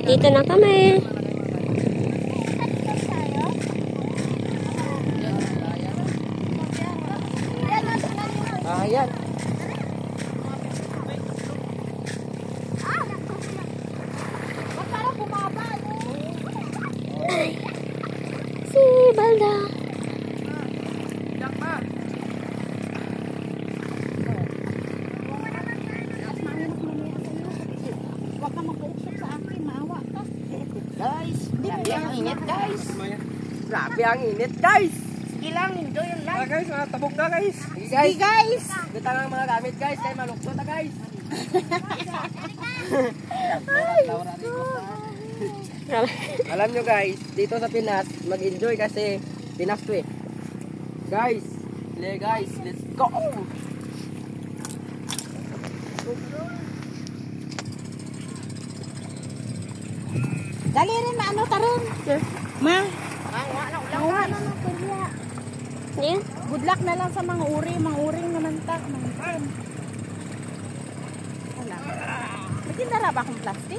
Dito na kami. Ayan. Si Balda. Huwag ka mag-uusap sa akin, maawa ka. Guys, grabe ang init guys. Grabe ang init guys. Sige lang, enjoy yung life. Guys, tabog na guys. Sige guys! Bita ang mga gamit guys, kaya malukso na guys. Alam nyo guys, dito sa Pinas, mag-enjoy kasi Pinas to eh. Guys, let's go! Dali rin, ano ka rin? Ma, Wala na kuya. Yan. Good luck na lang sa mga uring naman ta. Wala. May tindara ba akong plastic?